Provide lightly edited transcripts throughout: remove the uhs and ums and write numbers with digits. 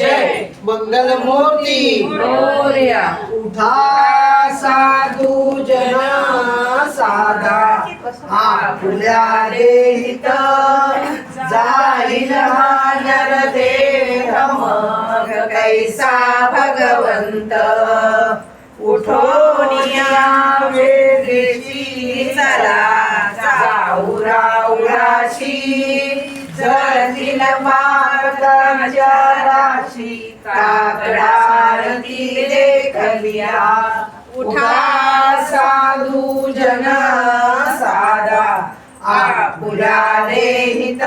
जय मंगलमूर्ती मोरया. उठा साधू जन साधा आपल्या देहित जाईल हा नरदेह मग कैसा भगवंत उठोनिया वेगळी चला जाऊ राशी जळतील भारताच्या राशी काकडारती देखलिया उठा साधू जन साधा आपुला देहित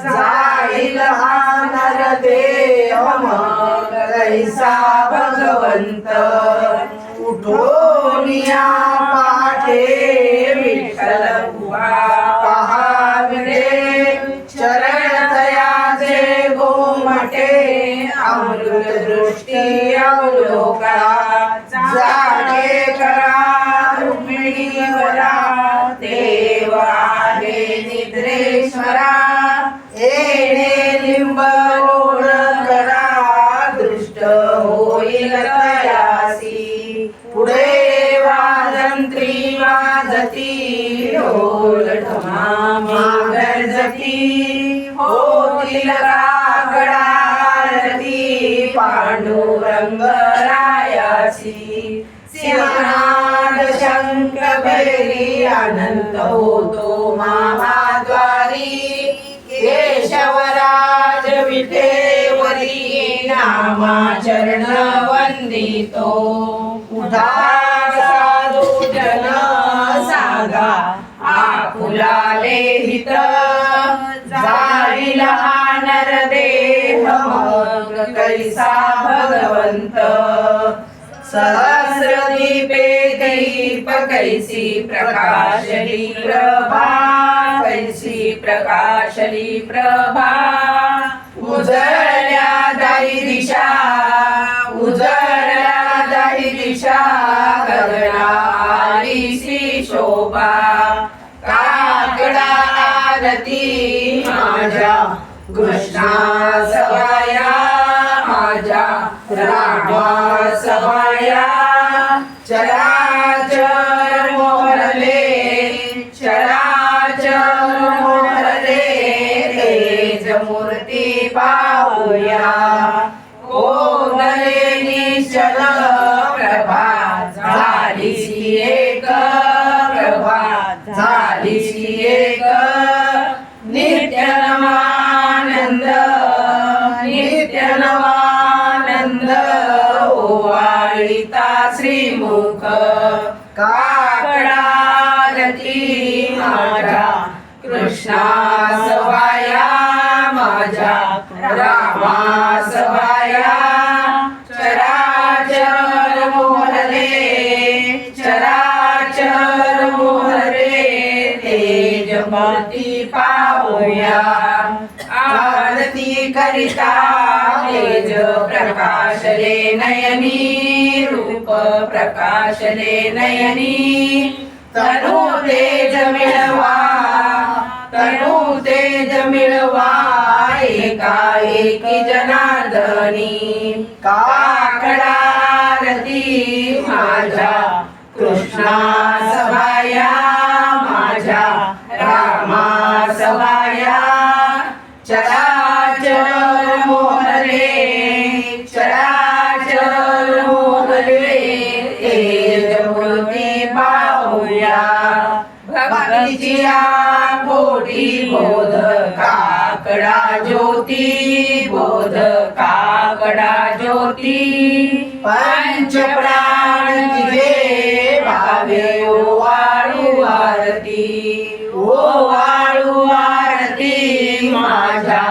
जाईल हा नरदेह मग कैसा भगवंत उठोनिया पाठे विठ्ठल पहाविले चरण तयाचे गोमटे अमृत दृष्टी अवलोका जागे करा रुक्मिणीवरा देव आहे निद्रेश्वरा येणे लिंब रोड करा दृष्ट होईल तयासी पुढे वाजंत्री वाजती ढोल ढमामा गरजती होतील काकडा आरती पांडुरंग रायासी सिंहनाद शंख भैरी अनंत होतो महाद्वारी केशवराज विठेवरी नामाचरण वंदितो उठा साधू जन साधा आपुला लेहित जाईल हा नरदेह मग कैसा भगवंत सहस्र दीपे दीप कैसी प्रकाशली प्रभा कैसी प्रकाशली प्रभा उजळल्या दाही दिशा उजळल्या दाही दिशा गगना आलीसी शोभा काकडा आरती माझ्या कृष्णा सवाया माझ्या रामा सवाया चराचर मोहरले चराचर मोहरले तेज मूर्ती पाहूया कोणले निश्चल प्रभा झालीशी एक प्रभा झालीशी एक नित्य नवानंद नित्य नवानंद ओवाळिता श्रीमुख काकडारती माझ्या कृष्णा सवाया माझ्या रामा सवाया चराचर मोहरे चराचर मोहरे तेज मूर्ती पाहूया आरती करिता तेज प्रकाशले नयनी रूप प्रकाशले नयनी तनु तेज मिळवा तनु तेज मिळवा एकाएकी जनार्दनी काकडारती माझ्या कृष्णा सवाया माझ्या रामा सवाया चराचर मोहरे चराचर मोहरे तेज मूर्ती पाहूया भक्तीच्या कोटी बोध काकडा ज्योती बोध काकडा ज्योती पंच प्राण तिघे भावे ओवाळू आरती ओवाळू आरती माझ्या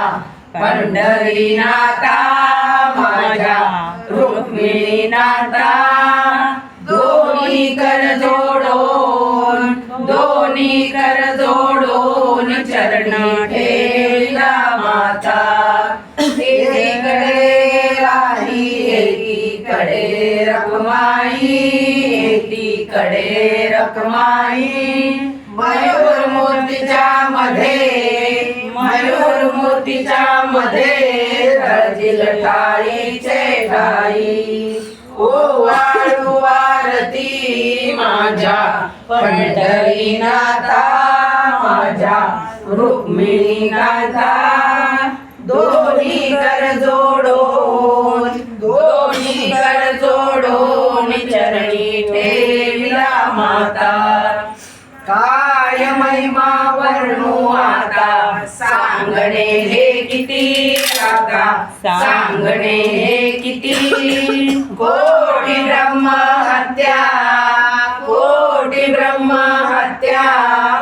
पंढरीनाथा माझ्या रुक्मिणीनाथा दोन्ही कर जोडून दोन्ही कर जोडून चरण ठेवला माता एकीकडे राही एकीकडे रखमाई एकीकडे रखमाई मयूर मूर्तीच्या मध्ये, मयूर मूर्तीच्या मध्ये रजिल ठाईचे ठाई. ओवाळू आरती माझ्या पंढरीनाथा, माझ्या रुक्मिणीनाथा. दोन्ही कर जोडून, दोन्ही कर जोडून चरणी ठेविला माता. काय महिमा वर्णू आता, सांगणे हे किती आता, सांगणे हे किती. कोटी ब्रह्म हत्या, कोटी ब्रह्म हत्या,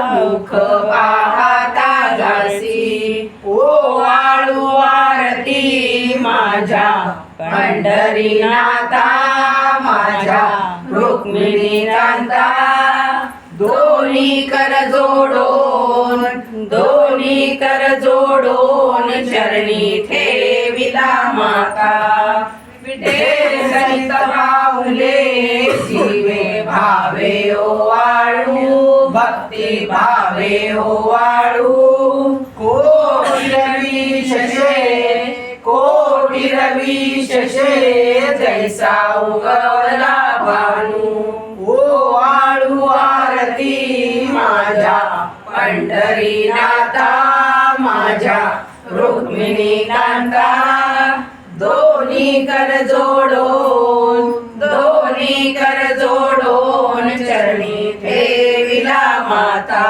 मुख पाहता जासी. ओवाळू आरती माझ्या पंढरीनाथा, माझ्या रुक्मिणीनाथा. दोन्ही कर जोडून, दोन्ही कर जोडून चरणी ठेविला माता. विठे सहित पाऊले जीवे भावे ओवाळू, भक्ती भावे ओवाळू. कोटी रवी शशे, कोटी रवी शशे, जैसा उगवला भानू. ओवाळू आरती माझ्या पंढरीनाथा, माझ्या रुक्मिणीनाथा. दोन्ही कर जोडून, दोन्ही कर जोडून चरणी ठेविला माता.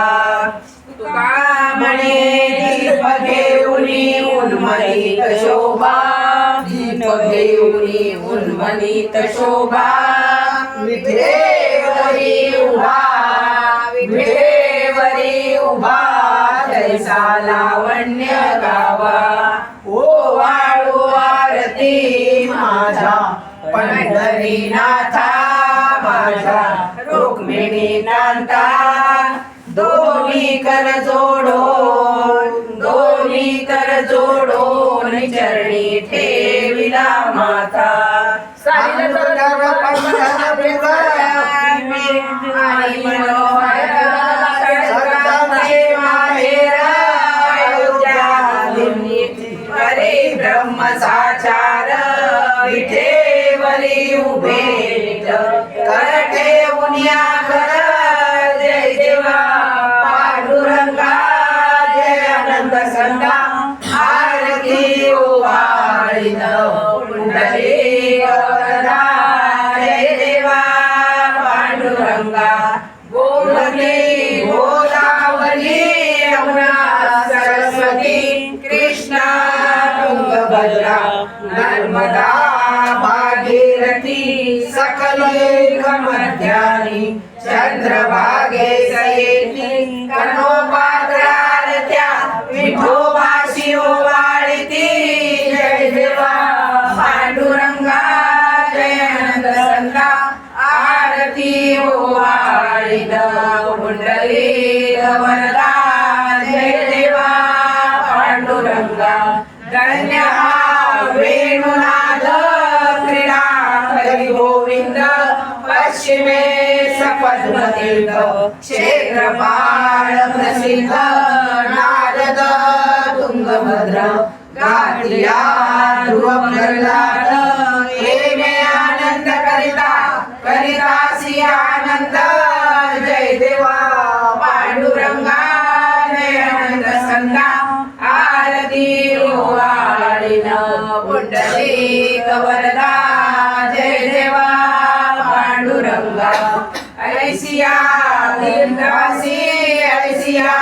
तुका म्हणे दीप घेऊनी उन्मलित शोभा, दीप घेऊनी उन्मलित शोभा. विठेवरी उभा, विठेवरी उभा, जैसा लावण्य गावा. ओवाळू आरती माझ्या पंढरीनाथा, माझ्या रुक्मिणीनाथा. दोन्ही कर जोडून, दोन्ही कर जोडून चरणी ठेविला माता. आणि मनोहर सत्ताचे माहेर अयोध्या हरे ब्रह्म साचार. विठेवरी उभे कर ठेवून या कर. जय देवा पांडुरंगा, जय आनंद संगा. आरती ओवाळीत पुंडलिक वरदा. जय देवा पांडुरंगा. गोमती गोदावरी यमुना सरस्वती कृष्णा तुंगभद्रा नर्मदा भागीरथी. सकलैक मध्यानी चंद्रभागे सयेती. कनोपात्रारत्या विठोबाशी ओवाळीती. जय देवा पांडुरंगा, जय आनंद संगा. आरती ओवाळीत पुंडलिक वरदा. जय देवा पांडुरंगा. धन्य हा वेणुनाद क्रीडा हरी गोविंद. पश्चिमे सपद्मतीर्थ क्षेत्रपाळ प्रसिद्ध. नारद तुंगभद्र गातिया ध्रुव प्रल्हाद. हे मे आनंद करिता, करितासी आनंद. जय देवा पांडुरंगा, जय आनंद संगा. आरती ओवाळीन पुंडलिक वरदा. जय देवा पांडुरंगा. ऐसिया तीर्थासी, ऐसिया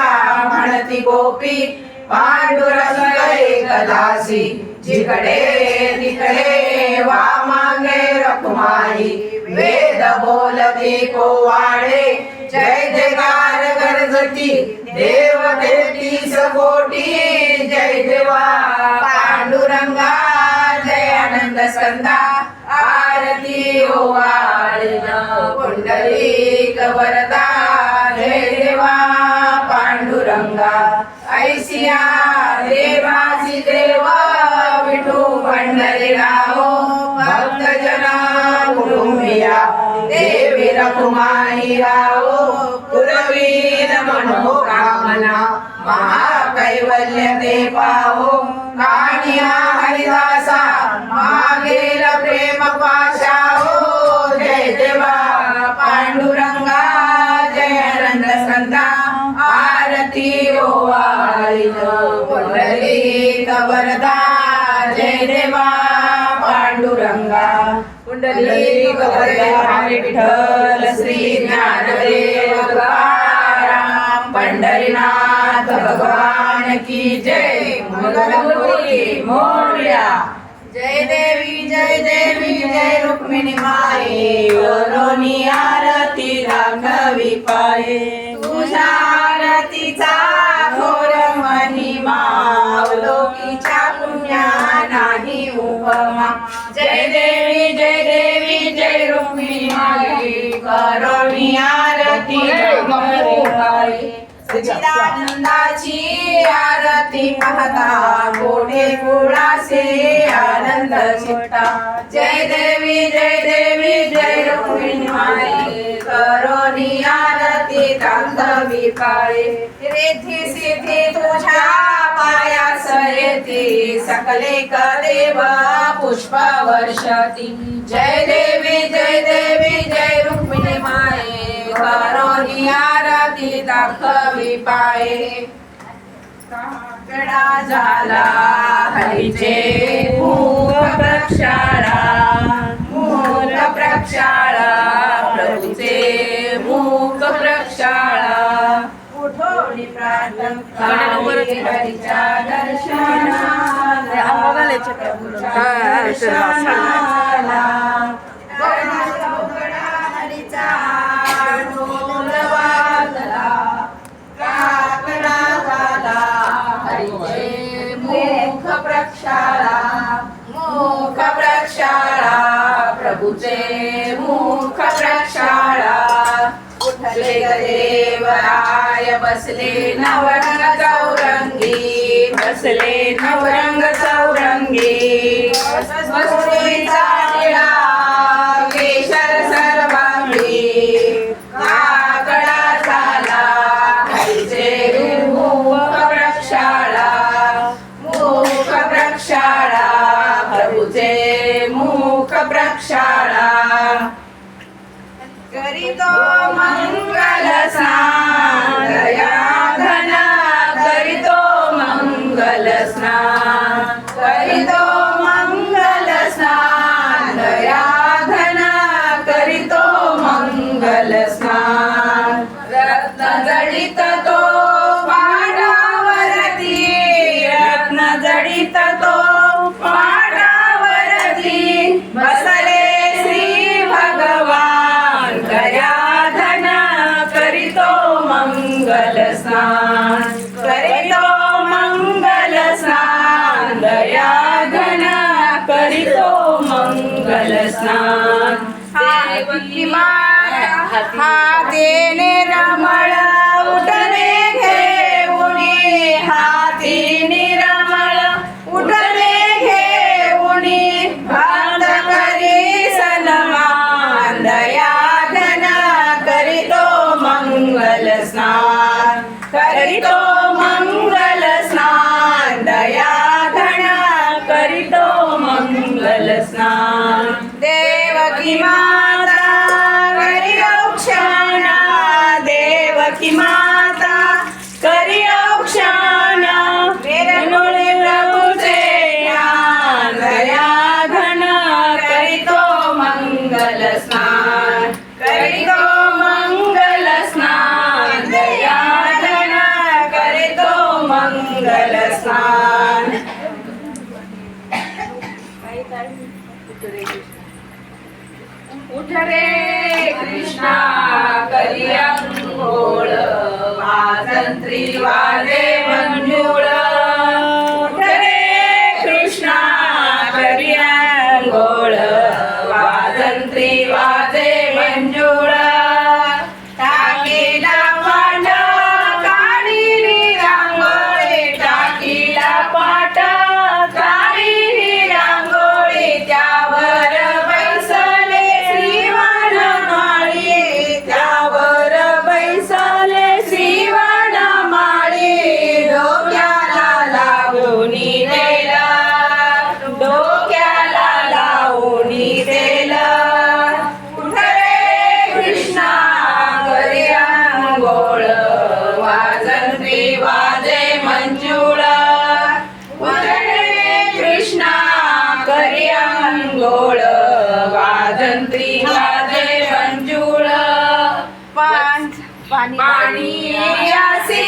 म्हणती गोपी. पांडुरंग एकदासी, जिकडे तिकडे वा मागे रखुमाई. वेद बोलती पोवाडे, जय जयकार गरजती. देवतेती सकोटी. जय देवा पांडुरंगा, जय आनंद संगा. आरती ओवाळीन पुंडलिक वरदा. जय देवा पांडुरंगा. ऐसिया देवासी देव विठू पंढरीराव. भक्तजना कुटुंबिया देवी रखुमाई राव. पुरवी नम मनोकामना महाकैवल्य ते पाहो कानिया हरिदासा मागेल प्रेम पाशा हो जय देवा पांडुरंगा जय आनंद संता आरती ओवाळीन पुंडलिक वरदा जय देवा पांडुरंगा पुंडलिक वरदा विठ्ठल श्री ज्ञानदेव तुकाराम पंढरीनाथ भगवान की जय मंगलमूर्ती मोरया जय देवी जय रुक्मिणी माये करोनी आरती राघवी पाये तुझ्या आरतीचा घोर महिमा अवलोकीच्या पुण्या नाही उपमा जय देवी जय रुक्मिणी माये करोनी आरती राघवी पाये सच्चिदानंदाची आरती पाहता कोठे कुळासे आनंद चित्ता जय देवी जय रुक्मिणी माये करोनी आरती तांदवी पाळे रेथी सिद्धी तुझ्या पायास येती सकले कदेव पुष्प वर्षती जय देवी जय रुक्मिणी माये करोनी आरती दाखवी पाये काकडा झाला हरीचे मूक प्रक्षाळा प्रभूचे मूक प्रक्षाळा उठोनी प्रार्थना हरीच्या दर्शनाला हरीचा ढोल वाजला काकडा झाला हरीचे मूक प्रक्षाळा प्रभूचे मूक प्रक्षाळा उठले देवराय बसले नवरंग चौरंगी वसुलीचा टिळा केशर सर्वांगी काकडा झाला हरीचे मूक प्रक्षाळा प्रभूचे मूक प्रक्षाळा करीतो मंगल स्नान दया घन करीतो मंगल स्नान दया घन करीतो मंगल स्नान रत्न जडित तो पाडावरती बसले श्री भगवान दयाधन करीतो मंगल स्नान दयाधन करीतो मंगल स्नान देवकी माता हातीने रमळ उठले घेऊनी हाती निरमळ उठले घेऊनी भात करी सन्मान दयाधन करीतो मंगल स्नान दयाधन करीतो मंगल स्नान देवकी माता करी औक्षणा देवकी माता करी औक्षणा मिरनुळे प्रभूचे ज्ञान दयाधन करीतो मंगल स्नान दयाधन करीतो मंगल स्नान उठ रे कृष्णा करी अंघोळ वाजंत्री वाजे मंजूळ उठ रे कृष्णा करी अंघोळ वाजंत्री वाजे मंजूळ टाकीला पाट काढिली रांगोळी टाकीला पाट काढिली रांगोळी त्यावर बैसले श्रीवान माळी त्यावर बैसले श्रीवान पाणी यासी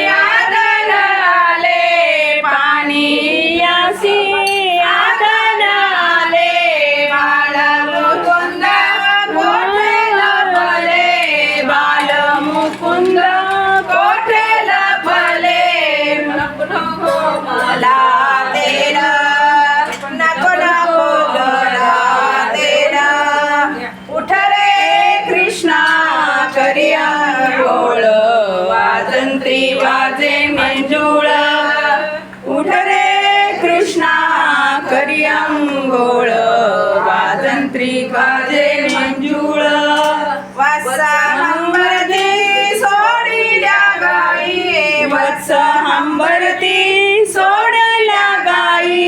आदन आले, पाणी यासी आदन आले, बाल मुकुंद कोठे लपले, बाल मुकुंद कोठे लपले, नको मला तेर, नको नको मला तेर, उठ रे कृष्णा करिया गोळ, वाजंत्री वाजे मंजुळ, उठ रे कृष्णा करिया गोळ, वाजंत्री वाजे मंजुळ, वासा हंबरती सोडिल्या गाई, वत्स हंबरती सोडल्या गाई,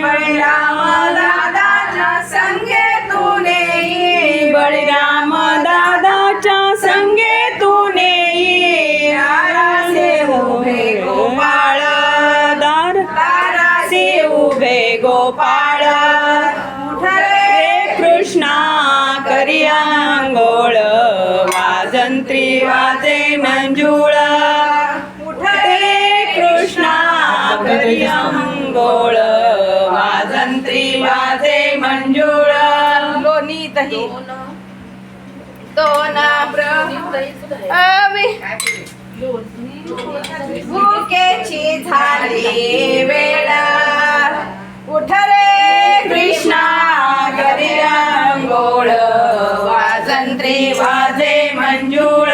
बळीराम दादाच्या संगे तू नेई, बळीराम दादाच्या संगे तू नेई, दारासे उभे गोपाळ, दारासे उभे गोपाळ, उठ रे कृष्णा करिया अंघोळ, वाजंत्री वाजे मंजुळ, उठ रे कृष्णा करिया अंघोळ, वाजंत्री वाजे मंजुळ, लोणी दही दोन भुकेची झाली वेळ, उठ रे कृष्णा करिया अंघोळ, वाजंत्री वाजे मंजुळ,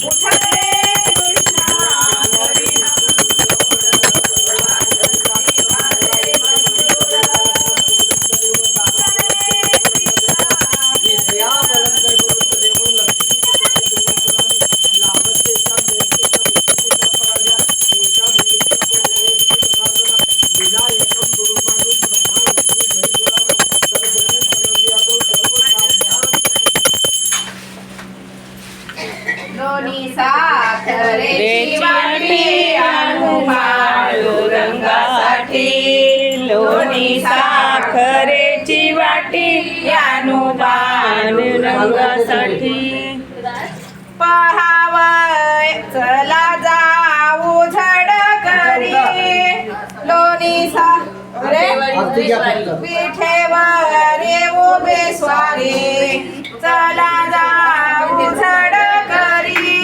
उठ रे कृष्णा करिया अंघोळ, वाजंत्री वाजे मंजुळ, लोणी साखरेची वाटी आणू पांडुरंगासाठी, लोणी साखरेची वाटी आणू पांडुरंगासाठी, पहावय चला जाऊ झड करी, लोणी साखरे विठेवर उभे स्वारी, चला जाऊ झड करी,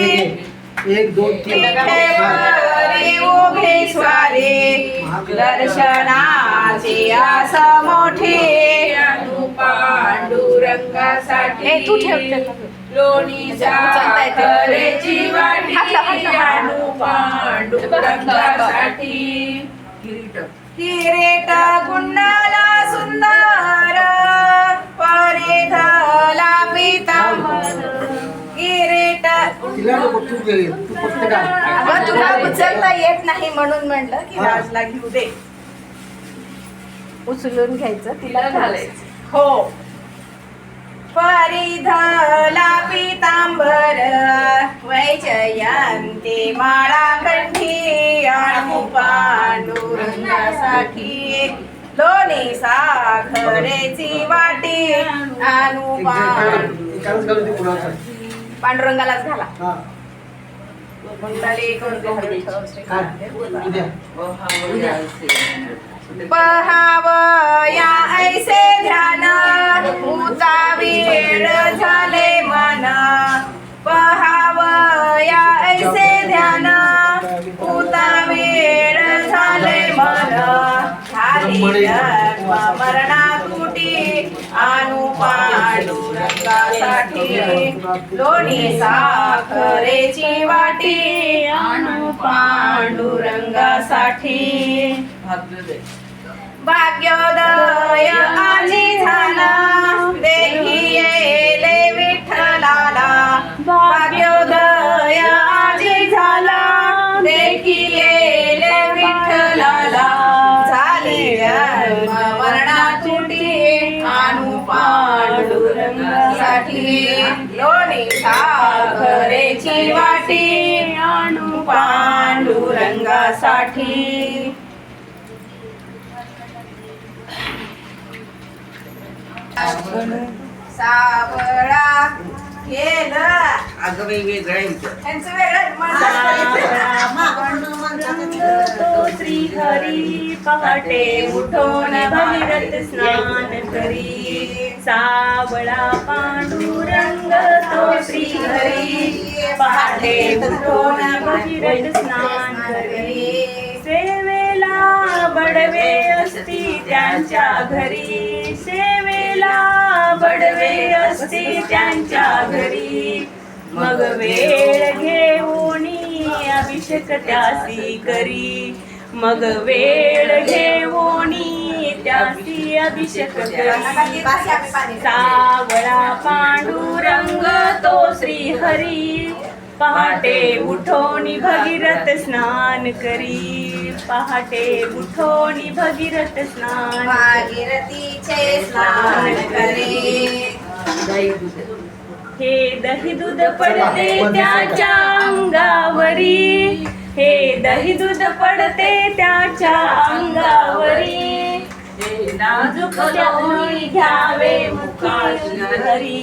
एक दोन तीन विठेवर उभे स्वारी, दर्शनाची आस मोठी आणू पांडुरंगासाठी, तू ठेव लोणी साखरेची वाटी आणू पांडुरंगासाठी, किरीट गुंडाला सुंदर, परिधाला पीतांबर, किरीट तिला नको तू घे, तू फक्त काय अगं तुला उचलता येत नाही म्हणून म्हटलं की राजला घेऊ दे, उचलून घ्यायचं तिला घालायचं, हो, परिधाला पीतांबर, वैजयंती माळा कंठी आणू पांडुरंगासाठी, लोणी साखरेची वाटी आणू एकाच घालून ते कुणाचं पांडुरंगालाच घाला, हा कुंडली कोणते काय उद्या पहावया ऐसे ध्यान, उचा वेळ झाले मन, पहावया ऐसे ध्यान, उता वेळ झाले मन, झाली जन्म मरणा तुटी आणू पांडुरंगासाठी, लोणी साखरेची वाटी आणू पांडुरंगासाठी, भाग्योदय आजी झाला देखी येले विठ्ठलाला, भाग्योदय आजी झाला देखी येले विठ्ठलाला, झाली जन्म मरणा तुटी आणू पांडुरंगासाठी, लोणी साखरेची वाटी आणू पांडुरंगासाठी, सावळा अगं बाई वेगळं आहे इथं. त्यांचं वेगळं तो श्री हरी पहाटे उठून भगीरथ स्नान करी. सावळा पांडुरंग तो श्री हरी पहाटे उठून भगीरथ स्नान करी. सेवेला बडवे असती त्यांच्या घरी. सेवेला बडवे असती त्यांच्या घरी. मग वेळ घेऊन अभिषेक त्यासी करी. मग वेळ घेऊन त्यासी अभिषेक करी. सावळा पांडुरंग तो श्री हरी पहाटे उठून भगीरथ स्नान करी. पहाटे उठून भगीरथ स्नान भागीरथीचे स्नान करे. हे दही दूध पडते त्याच्या अंगावरी. हे दही दूध पडते त्याच्या अंगावरी. हे नाजूक लोणी घ्यावे मुखाशी हरी.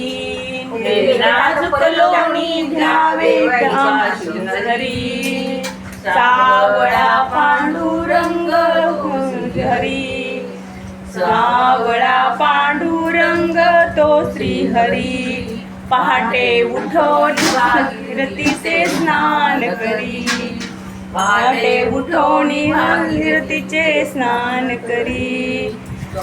हे नाजूक लोणी घ्यावे मुखाशी हरी. सावळा पांडुरंग हरी. सावळा पांडुरंग तो श्री हरी पहाटे उठून भागीरथीचे स्नान करी. पहाटे उठून भागीरथीचे स्नान करी.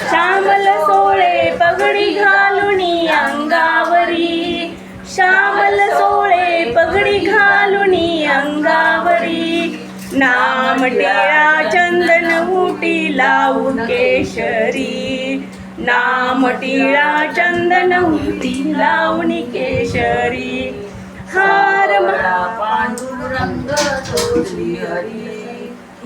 श्यामल सोळे पगडी घालून अंगावरी. श्यामल सोळे पगडी घालून अंगावरी. नाम टिळा चंदन उटी लावून केशरी. नाम टिळा चंदन उटी लावून केशरी. हार पांडुरंग तो श्री हरी.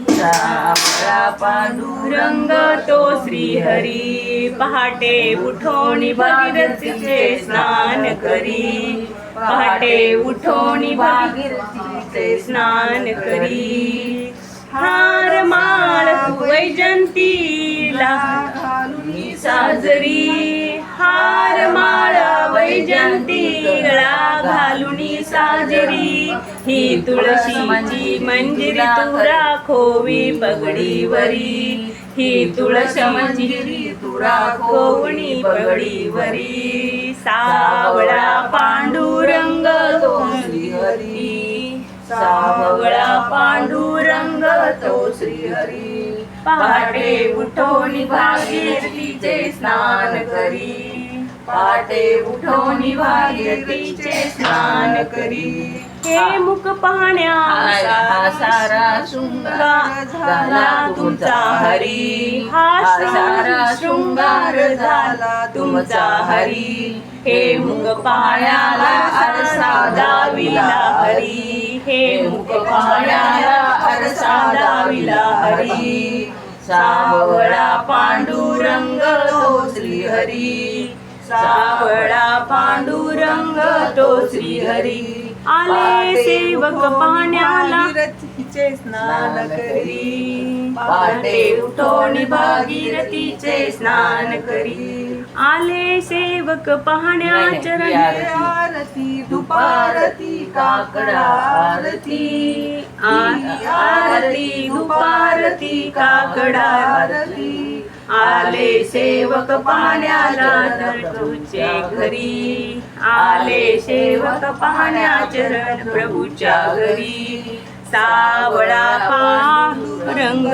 सावळा पांडुरंग तो श्री हरी पहाटे उठून भागीरथीचे स्नान करी. पहाटे उठून भागीरथीचे स्नान करी. हार माळ वैजंतीला घालून साजरी. हार माळ वैजंतीला घालून साजरी. ही तुळशीची मंजिरी तू राखोवी पगडीवरी. ही तुळशी मंजिरी तू राखोवणी पगडीवरी. सावळा पांडुरंग तो श्री हरी. सावळा पांडुरंग तो श्री हरी पहाटे उठून भागीरथीचे स्नान करी. पहाटे उठून भागीरथीचे स्नान करी. हे मुख पाहण्या सारा शृंगार झाला तुमचा हरी. हा सारा शृंगार झाला तुमचा हरी. हे मुख पाहण्याला आरसा दाविला हरी. हे मुख पाहण्याला आरसा दाविला हरी. सावळा पांडुरंग तो श्री हरी. सावळा पांडुरंग तो श्री हरी. आले सेवक पाहण्याला भागीरथीचे स्नान करी. पहाटे उठून भागीरथीचे स्नान करी. आले सेवक पाहण्या चरण आरती दुपारती काकडा आरती. आरती दुपारती काकडा आरती. आले सेवक पाहण्याला तुझे घरी. आले सेवक पाहण्या चरण प्रभूच्या घरी. सावळा पांडुरंग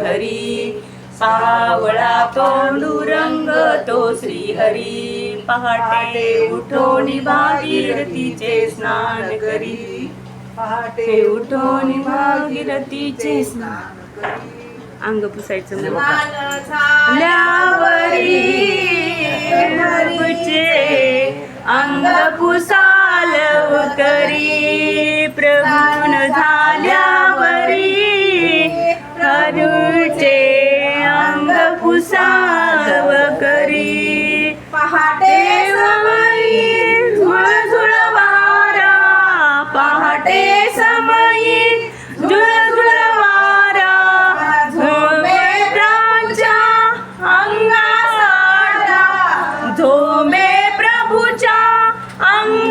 हरी. सावळा पांडुरंग तो श्री हरी पहाटे उठून भागीरथीचे स्नान करी. पहाटे उठून भागीरथीचे स्नान करी. अंग पुसायचं ल्यावरी प्रभूचे अंग पुसालव करी. प्रभून झाल्यावरी प्रभूचे अंग पुसालव करी. पहाटे समयी झुळझुळ वारा. पहाटे समयी झुळझुळ वारा. झोमे प्राच्या अंगासाडा. झोमे प्रभूच्या अंग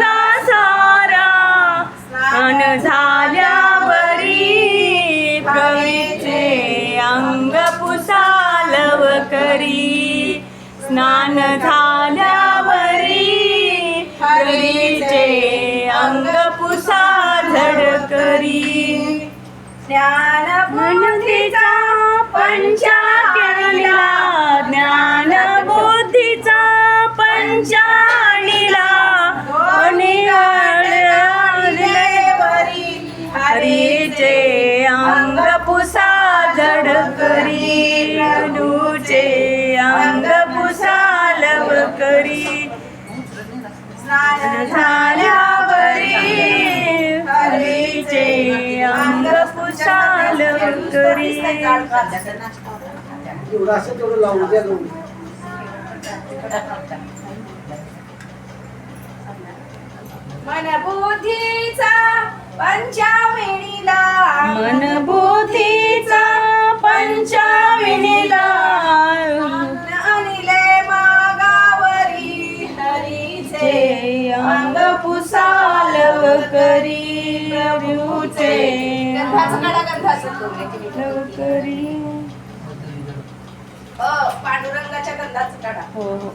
अंग पुसा झडकरी ज्ञानबुद्धीचा पंचा केला ज्ञान बुद्धीचा पंचाणीला हरीचे अंग पुसा झडकरी लूचे अंग पुसा लवकरी स्नान झाल्यावरी हरीचे अंग पुसा लवकरी एवढं असं तेवढं लावून द्या दोन. मनबुद्धीचा पंचाविणीला मनबुद्धीचा पंचाविणीला अनिले मागावरी हरीचे अंग पुसा लवकरी लवचे गंधाचं काढा, गंधाचं लवकरी पांडुरंगाच्या गंधाचं काढा. हो हो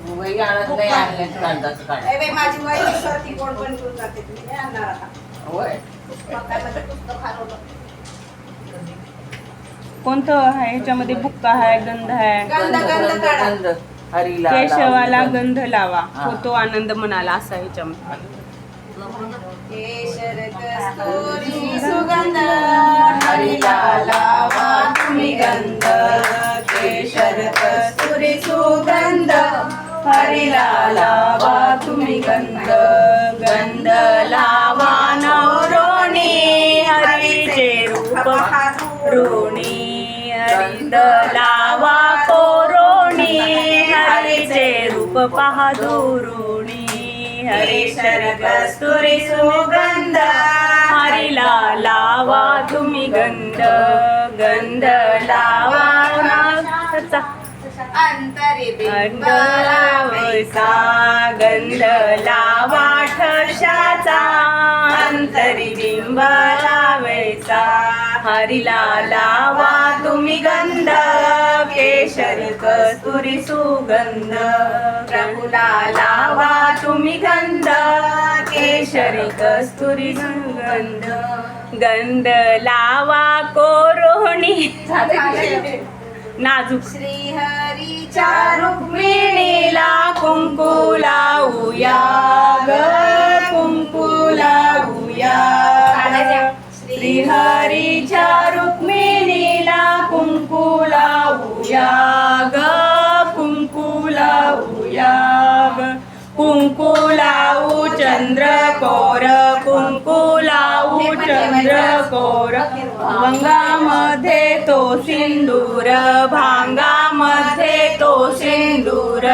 वही आणत नाही आणल्याचं कागदाचं काढ. ए बाई, माझी वही ती कोण पण घेऊन जाते, तुम्ही नाही आणणार आता. होय. पुस्तकामध्ये पुस्तक हरवलं. कोणतं आहे ह्याच्यामध्ये बुक्का आहे गंध आहे गंध काढा. गंध हरीला केशवाला लावून. गंध लावा हा. होतो आनंद मनाला असा ह्याच्यामध्ये केशर कस्तुरी सुगंध हरिला लावा तुम्ही गंध केशर कस्तुरी सुगंध हरिला लावा तुम्ही गंध गंध लावा नवरोणी हरीचे रूप रोणी हरिद लावा कोरोणी हरीचे रूप पहा दुरुणी हरीशर कस्तुरी सुगंध हरिला लावा तुम्ही गंध गंध लावा नाचा अंतरी गंध लावसा गंध लावा ठशाचा अंतरी बिंब लावायचा हरिला लावा तुम्ही गंध केशर कस्तुरी सुगंध प्रभुला लावा तुम्ही गंध केशरी कस्तुरी सुगंध गंध लावा कोरोणी नाजूक श्रीहरीच्या रुक्मिणीला कुंकू लावूया ग कुंकू लावूया श्रीहरीच्या रुक्मिणीला कुंकू लावूया ग कुंकू लावूया ग कुंकू लावू चंद्रकोर कुंकू लावू चंद्रकोर भंगामध्ये तो सिंदूर भांगामध्ये तो सिंदूर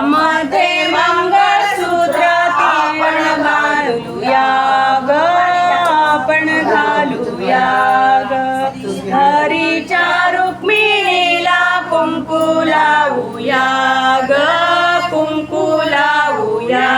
मध्ये मंगळसूत्र आपण घालूया ग आपण घालूया ग हरीच्या रुक्मिणीला कुंकू लावूया ग कुंकू लावूया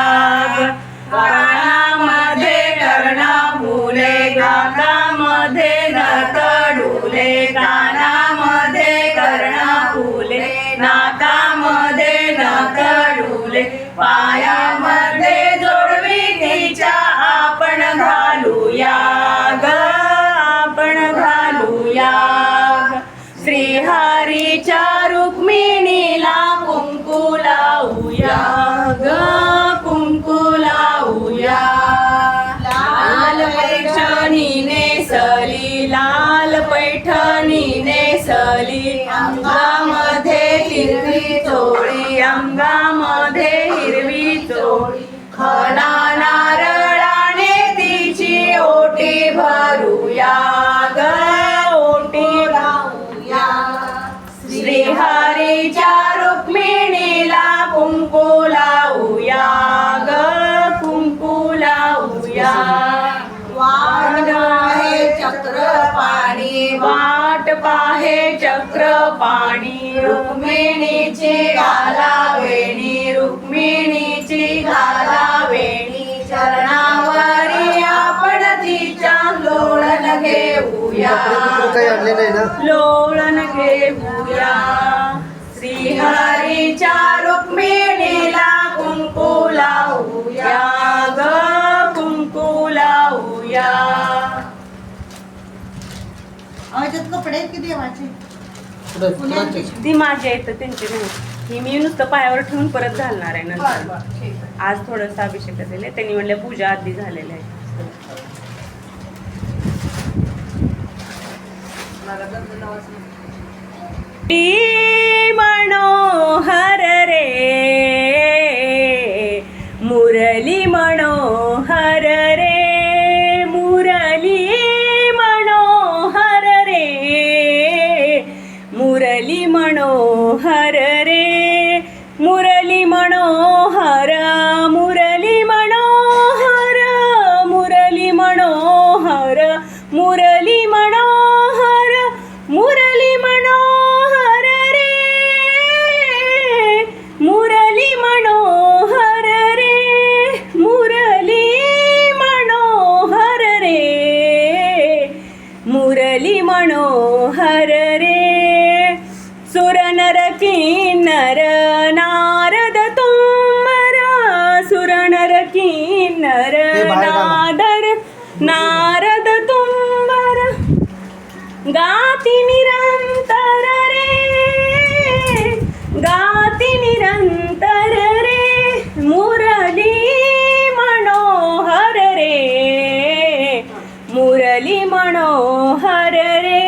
ग कानामध्ये कर्णफुले नाकामध्ये नतडुले कानामध्ये कर्णफुले नाकामध्ये नतडुले पायामध्ये जोडवीतीच्या आपण घालूया ग आपण घालूया ग श्रीहरीच्या रुक्मिणीला कुंकू लावूया ग कुंकू लावूया लाल पैठणी नेसली लाल पैठणी नेसली अंगामध्ये हिरवी चोळी अंगामध्ये हिरवी चोळी खडा नारळाने तिची ओटी भरूया ग ओटी भरूया श्रीहरीच्या रुक्मिणीला कुंकू लावूया ग कुंकू लावूया वाट पाहे चक्र पाणी वाट पाहे चक्र पाणी रुक्मिणीची घालावेणी रुक्मिणीची घालावेणी चरणावरी आपण तिच्या लोळण घेऊया काही आणले नाही ना. लोळण घेऊया श्रीहरीच्या रुक्मिणीला कुंकू लावूया कपडे आहेत की देवाचे? ती माझी आहे तर त्यांची नाही. ही मी नुसतं पायावर ठेवून परत घालणार आहे बरं नंतर. बरं ठीक आहे. आज थोडंसं अभिषेक झाले, त्यांनी म्हणलं पूजा आधी झालेलं आहे. ती मनोहर रे मुरली मनोहर रे मुरली मनोहर रे मुरली मनोहर रे मुरली मनोहर मुरली मनोहर मुरली मनोहर मुरली मनोहर मुरली मनोहर रे मुरली मनोहर रे मुरली मनोहर रे मुरली मनोहर रे सुर नर किन्नर नारद तुमर सुर नर किन्नर नादर नारद तुंबर गाती निरंतर रे गाती निरंतर रे मुरली मनोहर रे मुरली मनोहर रे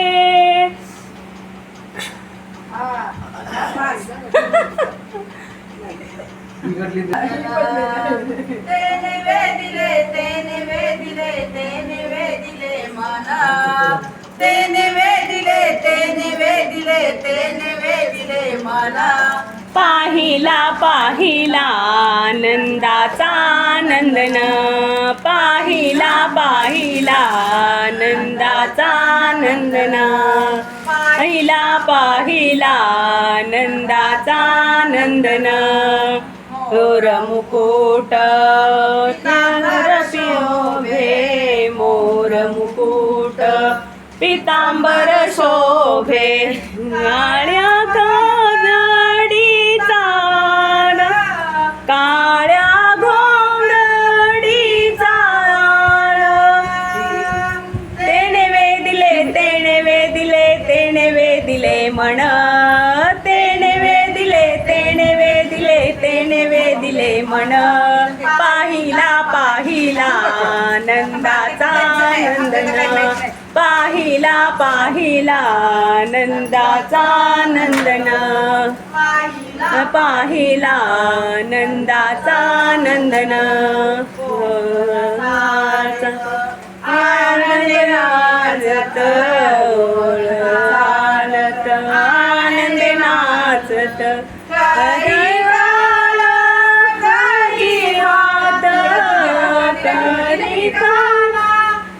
तेने वे दिले तेने वे दिले तेने वे दिले मना तेने वे दिले तेने वे दिले तेने वे दिले मला पाहिला पाहिला आनंदाचा नंदन पाहिला पाहिला आनंदाचा नंदन पाहिला पाहिला आनंदाचा नंदन मोर मुकुट तांबर शोभे मोर मुकुट पितांबर शोभे काळ्या काजडीचा काळ्या घोंगडीचा तेने वे दिले तेने वे दिले तेने वे दिले म्हण तेने वे दिले तेने वे दिले तेने वे दिले म्हण पाहिला पाहिला आनंदाचा नंदन पाहिला पाहिला नंदाचा नंदन पाहिला नंदाचा नंदन आनंद नाचत ओळालत आनंद नाचत हरी हात करी खाना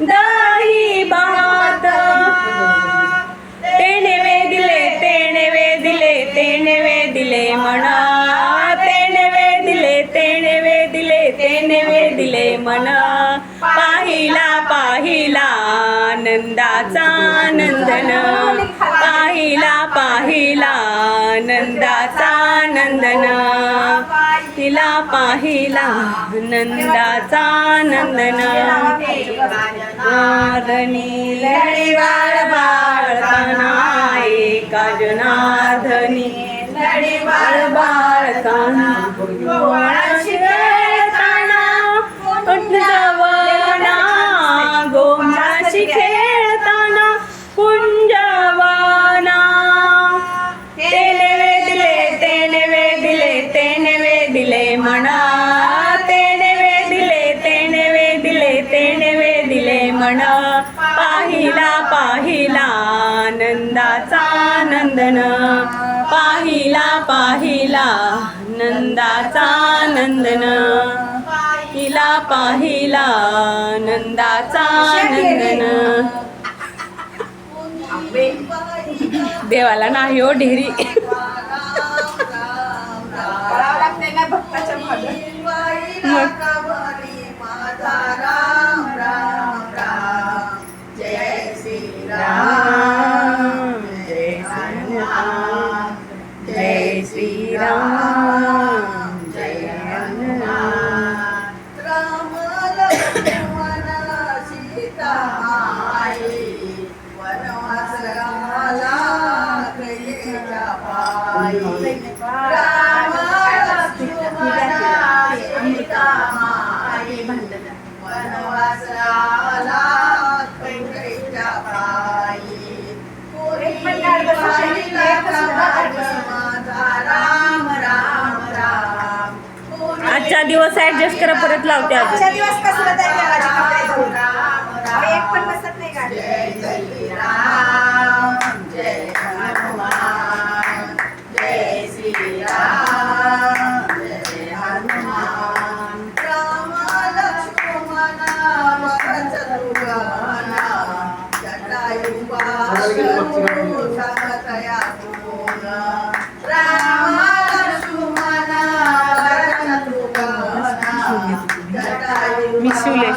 दही भात तेने वे दिले तेने वे दिले तेने वे दिले म्हणा तेने वे दिले तेने वे दिले तेने वे दिले म्हणा पाहिला पाहिला आनंदाचा नंदन पाहिला पाहिला आनंदाचा नंदन पाहिला पाहिला नंदाचा नंदन नारणी लढीवाळ बाळताना एका जनार्दनी लढीवाळ बाळताना गोवाळाशी खेळताना कुंजवना गोमाशी खेळताना कुंजवना तेने वे दिले तेने वे दिले तेने वे दिले म्हणा तेने वे दिले तेने वे दिले तेने वे दिले म्हणा पाहिला पाहिला आनंदाचा नंदन पाहिला पाहिला नंदाचा नंदन पाहिला पाहिला नंदाचा नंदन देवाला नाही हो ढेरी करावं लागते ना भक्ताच्या मागे. जय श्री राम जय हनुमान जय श्री राम जय हनुमान राम लक्ष्मण सीता माई वनवास दिवस ऍडजस्ट करा, परत लावते आजच्या अजून. दिवस कसलं तरी देवाचे कपडे धुवून. अहो, एक पण बसत नाही गाडी. जय राम जय हनुमान जय श्री राम जय हनुमान राम लक्ष्मण भरत शत्रुघ्न जटायु बाहु समतया गुण राम लक्ष्मण भरत शत्रुघ्न जटायु मी शिवले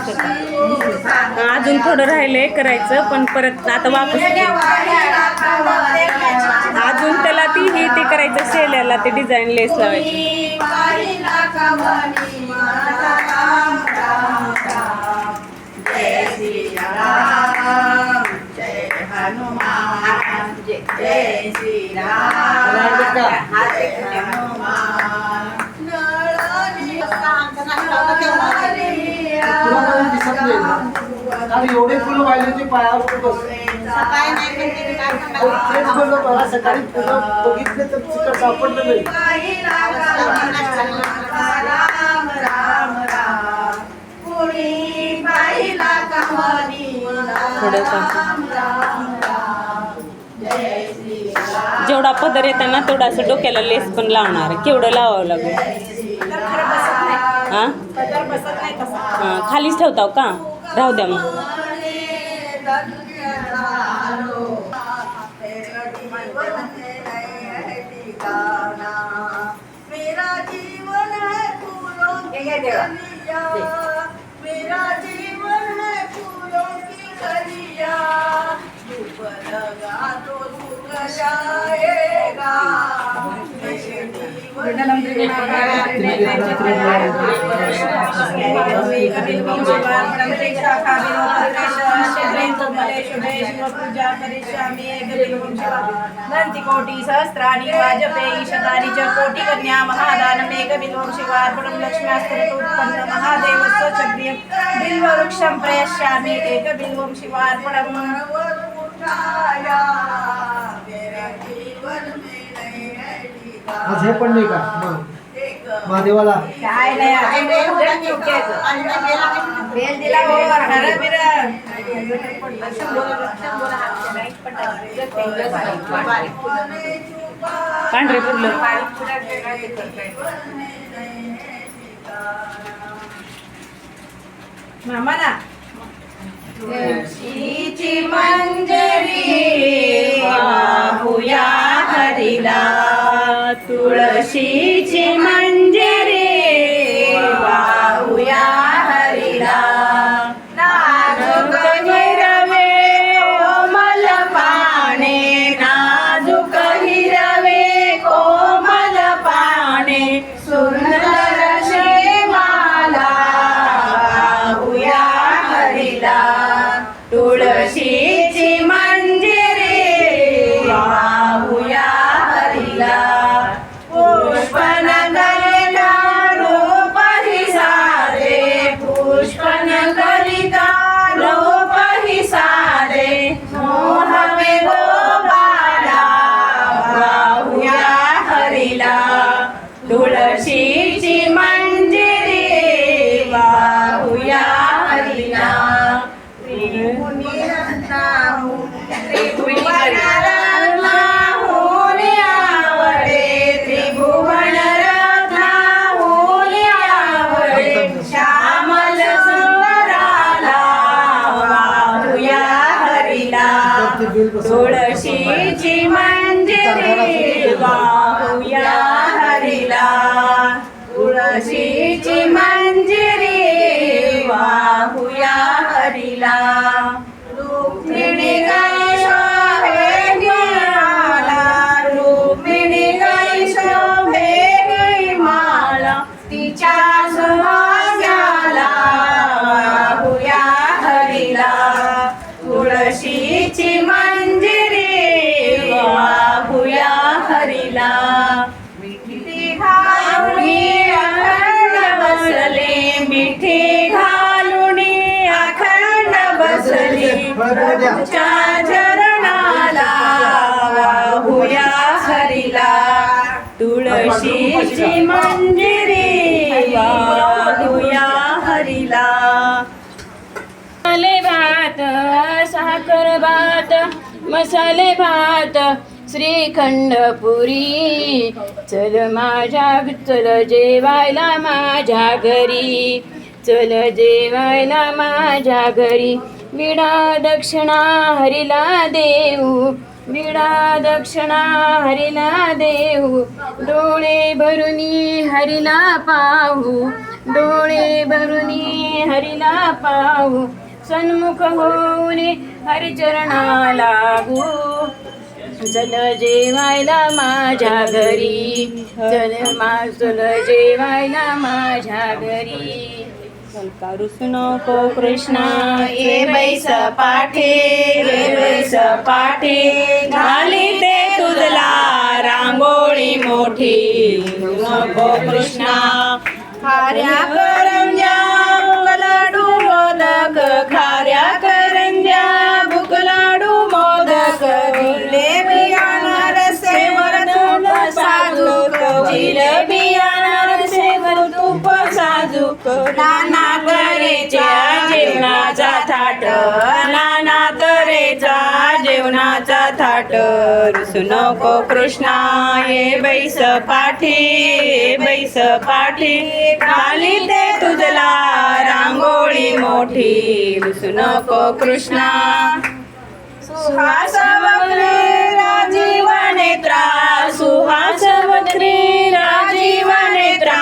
अजून थोडं राहिलंय करायचं, पण परत आता वापस अजून त्याला ती करायचं, शेल्याला ते डिझाईन लेस लावायची. जय श्री राम जय हनुमान जय श्री राम आणि एवढे फुलं वाहिले ते पायावर बस तेच बोललो मला सकाळी फुलं बघितले तर तिकडे सापडलं नाही. राम राम राम कुणी पाहिला कमली राम राम राम जय श्री राम. जेवढा पदर येताना तेवढा असं डोक्याला लेस पण लावणार. केवढं लावावं लागेल? हां खालीच ठेवताव का? राहू द्या मग. मेरा जीवन है फूलों की कलिया मेरा जीवन है फूलों की कलिया धूप लगा तो सूख जाएगा कोटि सहस्राणि वाजपेयी शतानि च कोटि कन्या महादानम् एकबिल्वं शिवार्पणं लक्ष्म्यास्तुत्पन्न महादेवस्य च प्रियं बिल्ववृक्षं प्रयस्यामि एकबिल्वं शिवार्पणम्. आज हे पण नाही का महादेवाला काय नाही बेल दिला हो हरा बिरा पांढरे फुलं मामा ना तुळशीची मंजरी वाहूया हरीला तुळशीची मंजरी वाहूया हरीला नाजूक हिरवे कोमल पाने नाजूक हिरवे कोमल पाने सुंदर शेमाला वाहूया हरीला तुळशीची मंजरी वाहूया हरीला पुष्पन कलिता रूप ही सारे पुष्पन कलिता रूप ही सारे मोहवे गोपाला वाहूया हरीला तुळशीची मंजरी वाहूया हरीला त्रिभुवन रत्नाहून आवडे श्यामल सुंदराला वाहूया हरीला तुळशीची मंजरी वाहूया हरीला तुळशीची मंजरी वाहूया हरीला रुक्मिणी गाई शोभे गिमाला रुक्मिणी गाई शोभे गिमाला तिच्या सुहास्याला वाहूया हरीला तुळशीची मंजरी वाहूया हरीला मिठी घालूनी अखंड बसले मिठी घालूनी अखंड बसली प्रभूच्या चरणाला वाहूया हरीला तुळशीची मंजरी वाहूया हरीला. मसाले भात साखर भात मसाले भात श्रीखंड पुरी चल जेवायला माझ्या घरी चल जेवायला माझ्या घरी. विडा दक्षिणा हरीला देऊ विडा दक्षिणा हरीला देऊ. डोळे भरुनी हरीला पाहू डोळे भरुनी हरीला पाहू. सन्मुख होऊन हरिचरणा लागू चल जेवायला माझ्या घरी चल जेवायला माझ्या घरी. रुसू नको कृष्णा ये बैस पाठे ये बैस पाठे घाली ते तुझला रांगोळी मोठी. नको कृष्णा खाऱ्या करंज्या लाडू मोदक खाऱ्या करंज्या भूक लाडू मोदक जिलेबी अनारसेवर तूप साजूक जिलेबी अनारसेवर तूप साजूक. नाना तऱ्हेच्या जेवणाचा थाट नाना तऱ्हेचा जेवणाचा थाट. रुसू नको कृष्णा ये बैस पाठी ये बैस पाठी खाली ते तुझला रांगोळी मोठी. रुसू नको कृष्णा सुहास वक्री राजीव नेत्रा सुहास वक्री राजीव नेत्रा.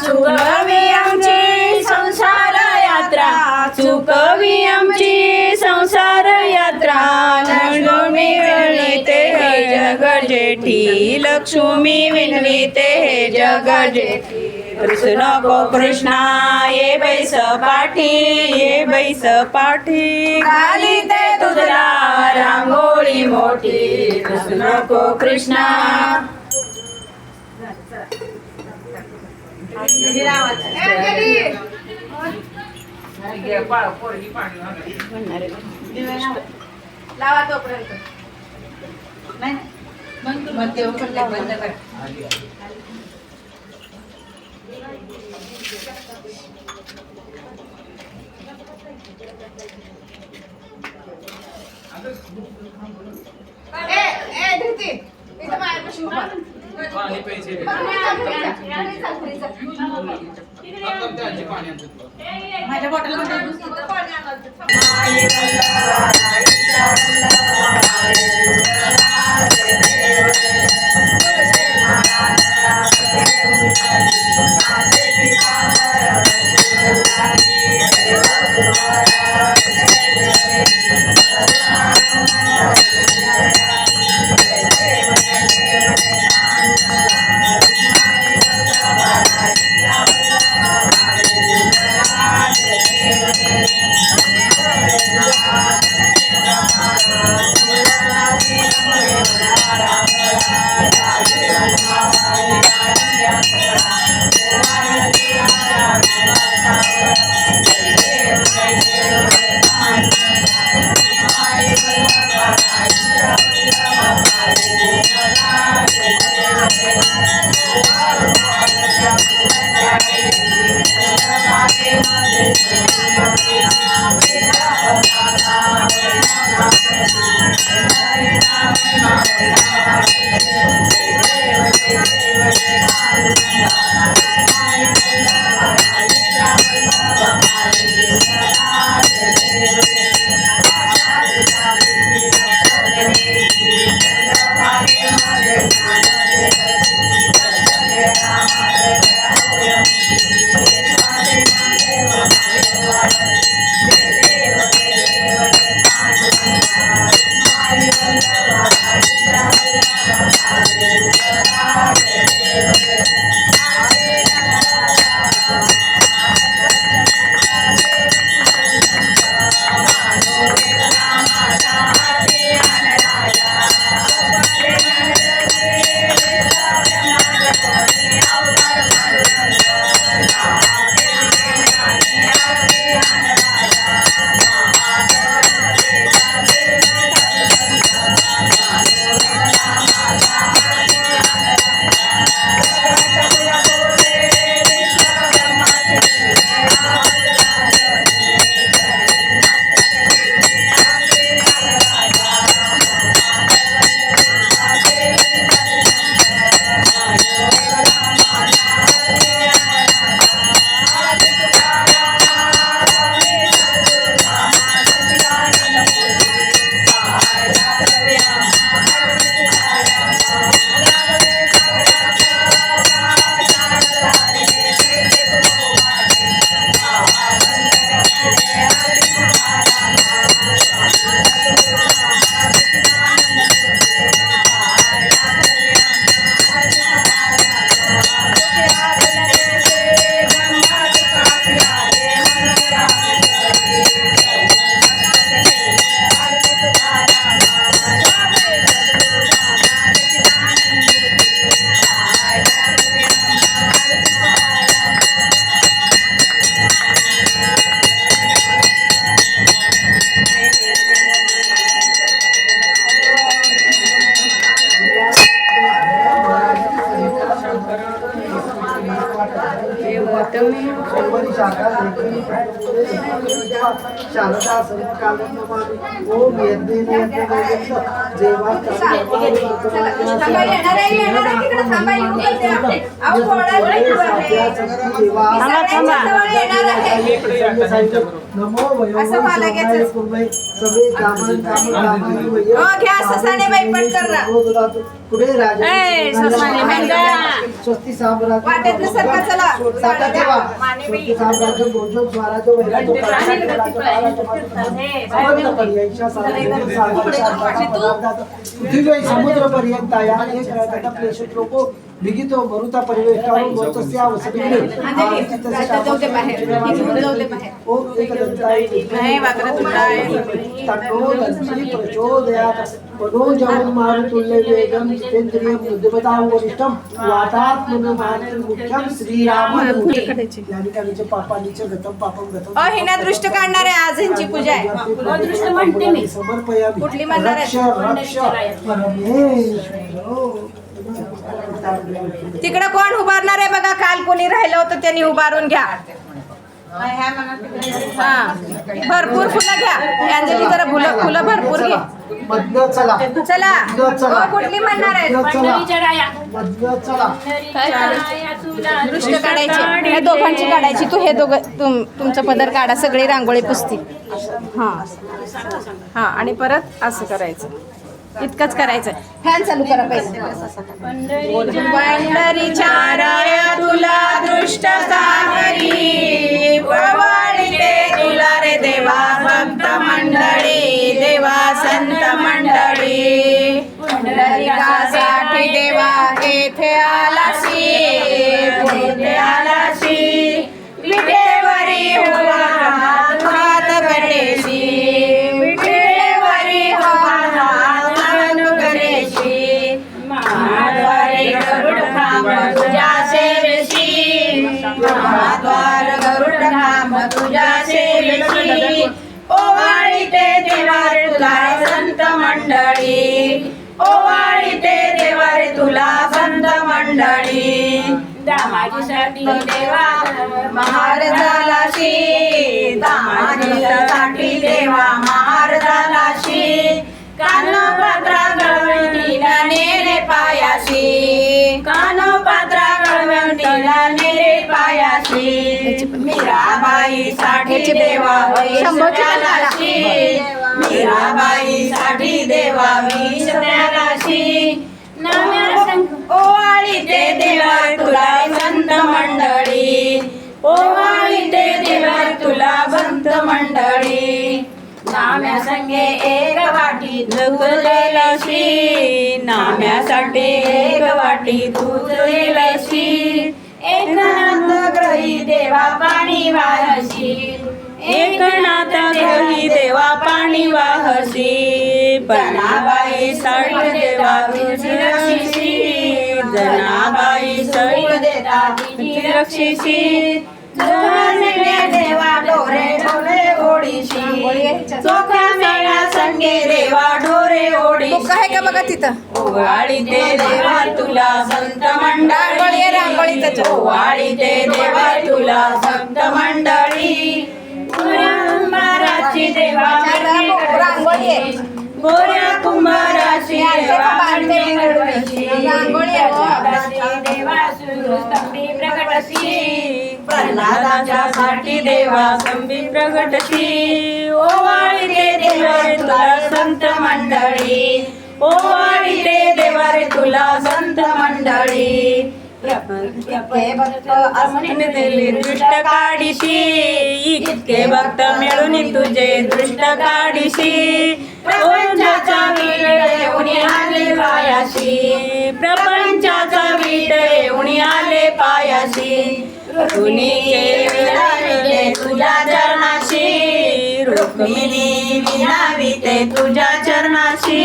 चुकवी आमची संसार यात्रा चुकवी आमची संसार यात्रा. लक्ष्मी विणते हे जग जेठी लक्ष्मी विणते हे जग जेठी. रुसू नको कृष्णा ये बैस पाठी ये बैस पाठी खाली ते तुझला रांगोळी मोठी. रुसू नको कृष्णा. लावा तोपर्यंत नाही मग ते बंद कर. धृती इथं माझ्यापाशी उभा. माझ्या बॉटलमध्ये पाणी शारदा संकालन नमामि ओम यज्ञेन जेवा नमो सगळे कामन घ्या ससाने बाई पटकन पुढे राजा स्वस्ती साम्राज्य वाटेतलं सरका चला. साठा ठेवा स्वस्ती साम्राज्य भोजन स्वराज्य वैराग्य पृथ्वी समुद्र पर्यंत या एक राजा प्रेषित लोको लिखितो मरुता परिवेष्टारो मरुतस्य वसतिगृहे ओ एक दंताय तन्नो दंती प्रचोदयात् मनोजवं मारुतुल्य वेगं जितेन्द्रियं बुद्धिमतां वरिष्ठं वातात्मनं मुख्यं श्रीरामं या ठिकाणीचे पापानीचे गतम पापम गतम हिना दृष्ट काढणार आहे आज ह्यांची पूजा आहे. दृष्ट म्हणते मी. समर्पयामि कुठली म्हणणार आहे? रक्ष रक्ष परमेश्वरो तिकडे कोण उभारणार आहे बघा. काल कोणी राहिलं होतं त्यांनी उभारून घ्या. हा भरपूर फुलं घ्या. अंजली जरा फुलं भरपूर घे. मधनं चला चला मधनं चला कुठली म्हणणार आहे? पंढरीच्या राया मधनं चला दृष्ट काढायची. हे दोघांची काढायची. तू हे दोघं तुमचं पदर काढा. सगळी रांगोळी पुसती. हा आणि परत असं करायचं. इतकंच करायचं. फॅन चालू करा पहिले. पंढरीच्या राया तुला दृष्ट सागरी पवाळीते तुला रे देवा भक्त मंडळी देवा संत मंडळी पंढरीकासाठी देवा येथे आलासी पुढे आलासी विटेवरी उभा हात गणेशी विटेवरी उभा हात गणेशी महाद्वारे गरुड खांब तुझ्या सेवेशी महाद्वार गरुड खांब तुझ्या सेवेशी ओवाळीते देवा रे तुला संत मंडळी ओवाळीते देवा रे तुला संत मंडळी दामाजीसाठी देवा महार झालाशी दामाजीसाठी देवा महार झालाशी कानपात्रा गळवंतीला नेरे पायाशी कानपात्रा गळवंतीला नेरे पायाशी मीराबाई साठी देवा वैष्णवाशी मीराबाई साठी देवा वैष्णवाशी ओवाळीते देवा तुला संत मंडळी ओवाळीते देवा तुला संत मंडळी नाम्या संगे एक वाटी तुझेलशी नाम्यासाठी एक वाटी तुझेलशी एकनाथ ग्रही देवा पाणी वाहशी एकनाथ ग्रही देवा पाणी वाहशी जनाबाई साठी देवा तुझी रक्षिशी जनाबाई सळी देता तुझी रक्षिशी देवा ढोरे ढोरे ओढीशी चोख्या मेळा संगे देवा ढोरे ओढीशी आहे का बघा तिथं ओवाळीते देवा तुला संत मंडळी ओवाळीते देवा तुला संत मंडळी कुंभाराची देवा रांगोळी गोऱ्या कुंभाराची देवा स्तंभी प्रगटशी प्रल्हादाच्या साठी देवा स्तंभी प्रगटशी ओवाळीते देवा रे तुला संत मंडळी ओवाळीते देवा रे तुला संत मंडळी दृष्ट काढीशी इतके भक्त मिळून तुझे दृष्ट काढीशी प्रपंचाचा वीट येऊन आले पायाशी प्रपंचाचा वीट येऊन आले पायाशी रुक्मिणीचे विलाविते तुझ्या चरणाशी रुक्मिणी विलाविते तुझ्या चरणाशी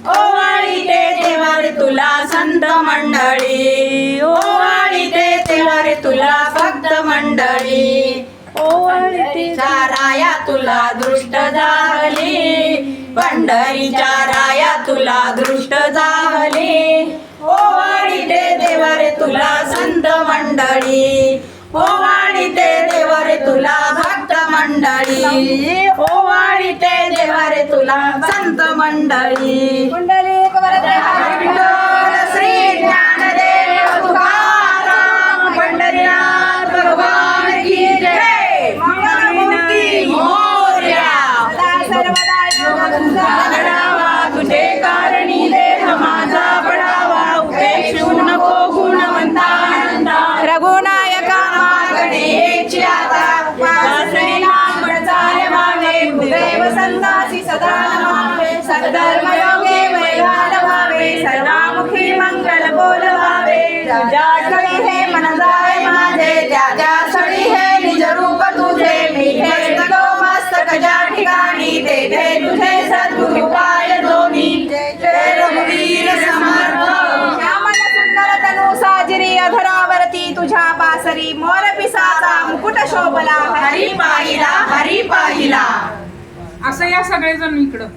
ओवाळीते देवा रे तुला संत मंडळी ओवाळीते देवा रे तुला भक्त मंडळी ओवाळीच्या राया तुला दृष्ट झाली पंढरीच्या राया तुला दृष्ट झाली ओवाळीते देवा रे तुला संत मंडळी ओवाळीते देवा रे तुला भक्त मंडळी मंडळी ओवाळीते देवा रे तुला संत मंडळी कुंडलिक वरदे विठ्ठल श्री ज्ञानदेव तुकाराम पंढरीनाथ भगवान की जय मंगलमूर्ती मोरया सदा सर्वदा योग तुझा घडावा तुझे कारणी देह माझा पडावा उपेक्षू नको गुणवंता रघुनायका मागणे आता वासने लांबड चाले व्हावे देव संदासी सदा नमावे सद्धर्म योगे वैगाल व्हावे सर्वामुखी मंगल बोलवावे तुझ्या स्थळी हे मन जाय माझे त्या स्थळी हे निज रूप तुझे मी मस्तको मस्तक ज्या ठिकाणी ते तुझे सद्गुरु पाय दोन्ही जय रघुवीर समर्थ श्यामल सुंदर तनु साजिरी अधरावरती तुझ्या पासरी मोर पिसाचा मुकुट शोभला हरी पाहिला असं या सगळेजण इकडं